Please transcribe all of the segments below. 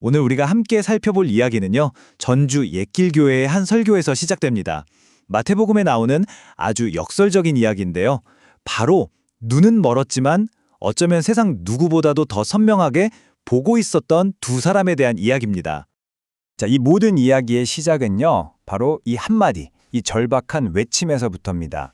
오늘 우리가 함께 살펴볼 이야기는요, 전주 옛길교회의 한 설교에서 시작됩니다. 마태복음에 나오는 아주 역설적인 이야기인데요. 바로 눈은 멀었지만 어쩌면 세상 누구보다도 더 선명하게 보고 있었던 두 사람에 대한 이야기입니다. 자, 이 모든 이야기의 시작은요, 바로 이 한마디, 이 절박한 외침에서부터입니다.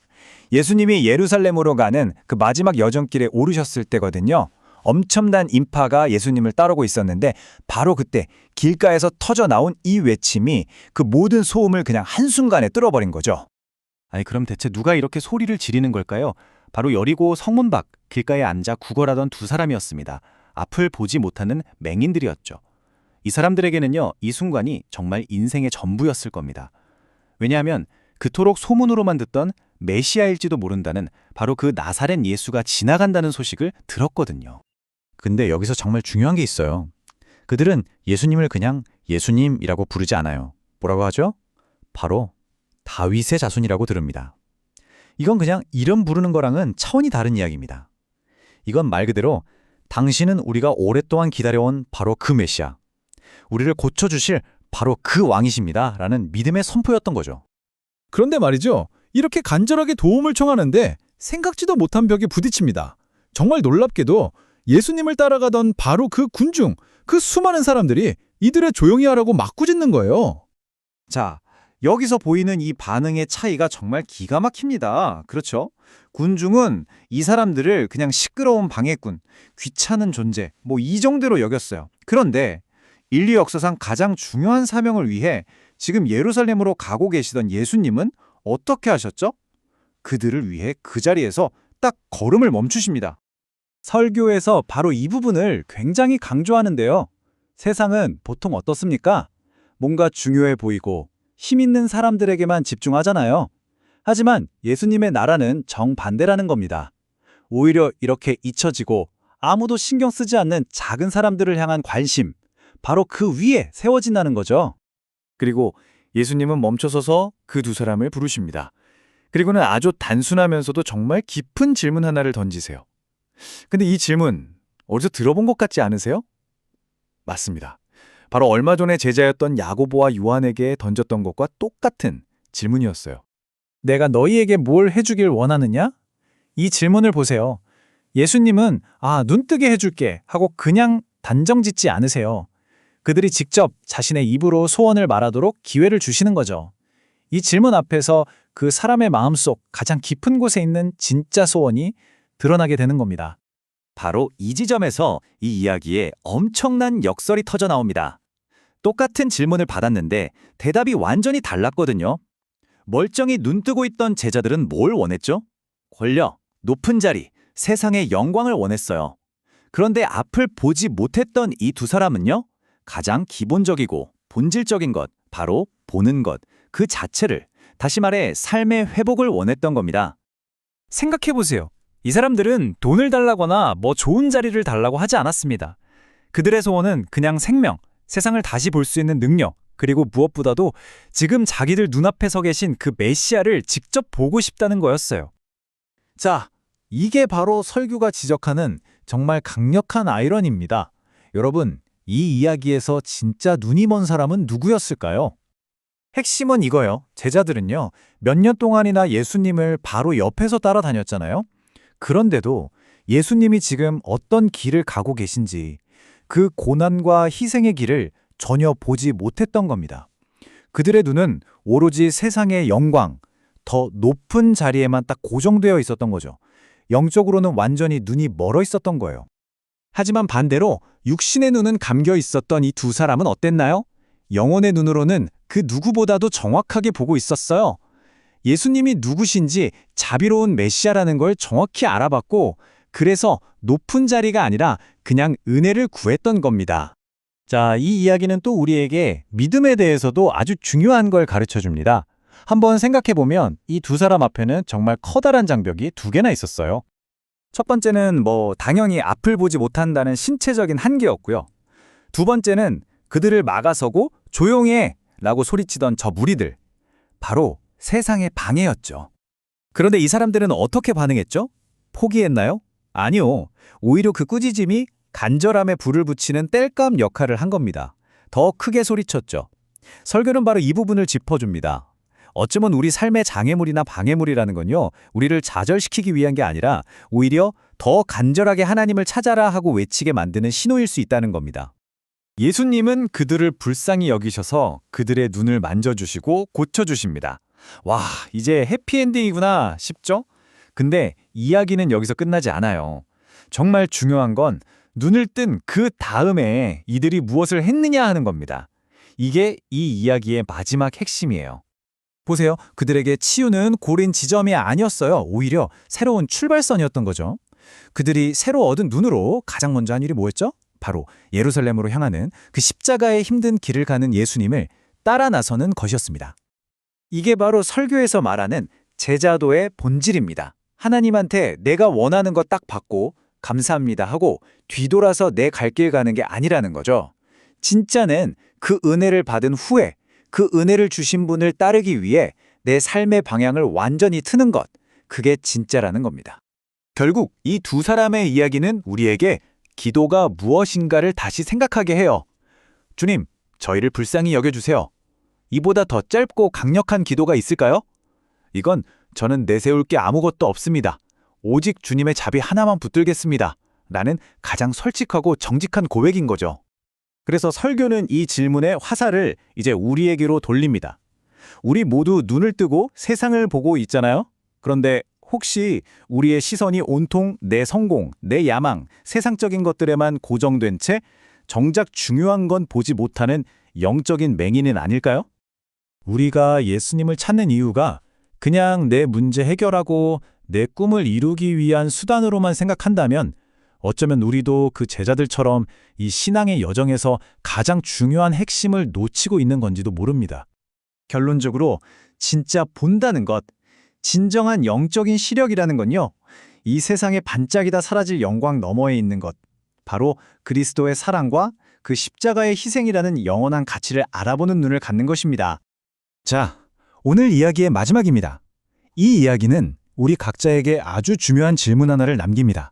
예수님이 예루살렘으로 가는 그 마지막 여정길에 오르셨을 때거든요. 엄청난 인파가 예수님을 따르고 있었는데 바로 그때 길가에서 터져 나온 이 외침이 그 모든 소음을 그냥 한순간에 뚫어버린 거죠. 아니 그럼 대체 누가 이렇게 소리를 지르는 걸까요? 바로 여리고 성문 밖 길가에 앉아 구걸하던 두 사람이었습니다. 앞을 보지 못하는 맹인들이었죠. 이 사람들에게는요, 이 순간이 정말 인생의 전부였을 겁니다. 왜냐하면 그토록 소문으로만 듣던 메시아일지도 모른다는 바로 그 나사렛 예수가 지나간다는 소식을 들었거든요. 근데 여기서 정말 중요한 게 있어요. 그들은 예수님을 그냥 예수님이라고 부르지 않아요. 뭐라고 하죠? 바로 다윗의 자손이라고 들읍니다. 이건 그냥 이름 부르는 거랑은 차원이 다른 이야기입니다. 이건 말 그대로 당신은 우리가 오랫동안 기다려온 바로 그 메시아, 우리를 고쳐주실 바로 그 왕이십니다 라는 믿음의 선포였던 거죠. 그런데 말이죠. 이렇게 간절하게 도움을 청하는데 생각지도 못한 벽에 부딪힙니다. 정말 놀랍게도 예수님을 따라가던 바로 그 군중, 그 수많은 사람들이 이들의 조용히 하라고 맞구짓는 거예요. 자, 여기서 보이는 이 반응의 차이가 정말 기가 막힙니다. 그렇죠? 군중은 이 사람들을 그냥 시끄러운 방해꾼, 귀찮은 존재, 이 정도로 여겼어요. 그런데 인류 역사상 가장 중요한 사명을 위해 지금 예루살렘으로 가고 계시던 예수님은 어떻게 하셨죠? 그들을 위해 그 자리에서 딱 걸음을 멈추십니다. 설교에서 바로 이 부분을 굉장히 강조하는데요. 세상은 보통 어떻습니까? 뭔가 중요해 보이고 힘 있는 사람들에게만 집중하잖아요. 하지만 예수님의 나라는 정반대라는 겁니다. 오히려 이렇게 잊혀지고 아무도 신경 쓰지 않는 작은 사람들을 향한 관심, 바로 그 위에 세워진다는 거죠. 그리고 예수님은 멈춰서서 그 두 사람을 부르십니다. 그리고는 아주 단순하면서도 정말 깊은 질문 하나를 던지세요. 근데 이 질문 어디서 들어본 것 같지 않으세요? 맞습니다. 바로 얼마 전에 제자였던 야고보와 요한에게 던졌던 것과 똑같은 질문이었어요. 내가 너희에게 뭘 해주길 원하느냐? 이 질문을 보세요. 예수님은 눈뜨게 해줄게 하고 그냥 단정 짓지 않으세요. 그들이 직접 자신의 입으로 소원을 말하도록 기회를 주시는 거죠. 이 질문 앞에서 그 사람의 마음속 가장 깊은 곳에 있는 진짜 소원이 드러나게 되는 겁니다. 바로 이 지점에서 이 이야기에 엄청난 역설이 터져 나옵니다. 똑같은 질문을 받았는데 대답이 완전히 달랐거든요. 멀쩡히 눈뜨고 있던 제자들은 뭘 원했죠? 권력, 높은 자리, 세상의 영광을 원했어요. 그런데 앞을 보지 못했던 이 두 사람은요, 가장 기본적이고 본질적인 것, 바로 보는 것, 그 자체를, 다시 말해 삶의 회복을 원했던 겁니다. 생각해보세요. 이 사람들은 돈을 달라거나 좋은 자리를 달라고 하지 않았습니다. 그들의 소원은 그냥 생명, 세상을 다시 볼 수 있는 능력, 그리고 무엇보다도 지금 자기들 눈앞에 서 계신 그 메시아를 직접 보고 싶다는 거였어요. 자, 이게 바로 설교가 지적하는 정말 강력한 아이러니입니다. 여러분, 이 이야기에서 진짜 눈이 먼 사람은 누구였을까요? 핵심은 이거예요. 제자들은요, 몇 년 동안이나 예수님을 바로 옆에서 따라다녔잖아요. 그런데도 예수님이 지금 어떤 길을 가고 계신지, 그 고난과 희생의 길을 전혀 보지 못했던 겁니다. 그들의 눈은 오로지 세상의 영광, 더 높은 자리에만 딱 고정되어 있었던 거죠. 영적으로는 완전히 눈이 멀어 있었던 거예요. 하지만 반대로 육신의 눈은 감겨 있었던 이 두 사람은 어땠나요? 영혼의 눈으로는 그 누구보다도 정확하게 보고 있었어요. 예수님이 누구신지 자비로운 메시아라는 걸 정확히 알아봤고, 그래서 높은 자리가 아니라 그냥 은혜를 구했던 겁니다. 자, 이 이야기는 또 우리에게 믿음에 대해서도 아주 중요한 걸 가르쳐 줍니다. 한번 생각해보면 이 두 사람 앞에는 정말 커다란 장벽이 두 개나 있었어요. 첫 번째는 당연히 앞을 보지 못한다는 신체적인 한계였고요. 두 번째는 그들을 막아서고 조용히 해! 라고 소리치던 저 무리들. 바로 세상의 방해였죠. 그런데 이 사람들은 어떻게 반응했죠? 포기했나요? 아니요. 오히려 그 꾸짖음이 간절함에 불을 붙이는 땔감 역할을 한 겁니다. 더 크게 소리쳤죠. 설교는 바로 이 부분을 짚어줍니다. 어쩌면 우리 삶의 장애물이나 방해물이라는 건요, 우리를 좌절시키기 위한 게 아니라 오히려 더 간절하게 하나님을 찾아라 하고 외치게 만드는 신호일 수 있다는 겁니다. 예수님은 그들을 불쌍히 여기셔서 그들의 눈을 만져주시고 고쳐주십니다. 와, 이제 해피엔딩이구나 싶죠? 근데 이야기는 여기서 끝나지 않아요. 정말 중요한 건 눈을 뜬 그 다음에 이들이 무엇을 했느냐 하는 겁니다. 이게 이 이야기의 마지막 핵심이에요. 보세요. 그들에게 치유는 고른 지점이 아니었어요. 오히려 새로운 출발선이었던 거죠. 그들이 새로 얻은 눈으로 가장 먼저 한 일이 뭐였죠? 바로 예루살렘으로 향하는 그 십자가의 힘든 길을 가는 예수님을 따라 나서는 것이었습니다. 이게 바로 설교에서 말하는 제자도의 본질입니다. 하나님한테 내가 원하는 거 딱 받고 감사합니다 하고 뒤돌아서 내 갈 길 가는 게 아니라는 거죠. 진짜는 그 은혜를 받은 후에 그 은혜를 주신 분을 따르기 위해 내 삶의 방향을 완전히 트는 것. 그게 진짜라는 겁니다. 결국 이 두 사람의 이야기는 우리에게 기도가 무엇인가를 다시 생각하게 해요. 주님, 저희를 불쌍히 여겨주세요. 이보다 더 짧고 강력한 기도가 있을까요? 이건 저는 내세울 게 아무것도 없습니다. 오직 주님의 자비 하나만 붙들겠습니다. 라는 가장 솔직하고 정직한 고백인 거죠. 그래서 설교는 이 질문의 화살을 이제 우리에게로 돌립니다. 우리 모두 눈을 뜨고 세상을 보고 있잖아요? 그런데 혹시 우리의 시선이 온통 내 성공, 내 야망, 세상적인 것들에만 고정된 채 정작 중요한 건 보지 못하는 영적인 맹인은 아닐까요? 우리가 예수님을 찾는 이유가 그냥 내 문제 해결하고 내 꿈을 이루기 위한 수단으로만 생각한다면 어쩌면 우리도 그 제자들처럼 이 신앙의 여정에서 가장 중요한 핵심을 놓치고 있는 건지도 모릅니다. 결론적으로 진짜 본다는 것, 진정한 영적인 시력이라는 건요. 이 세상에 반짝이다 사라질 영광 너머에 있는 것, 바로 그리스도의 사랑과 그 십자가의 희생이라는 영원한 가치를 알아보는 눈을 갖는 것입니다. 자, 오늘 이야기의 마지막입니다. 이 이야기는 우리 각자에게 아주 중요한 질문 하나를 남깁니다.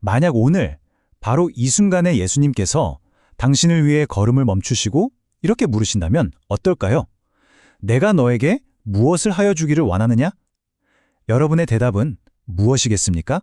만약 오늘 바로 이 순간에 예수님께서 당신을 위해 걸음을 멈추시고 이렇게 물으신다면 어떨까요? 내가 너에게 무엇을 하여 주기를 원하느냐? 여러분의 대답은 무엇이겠습니까?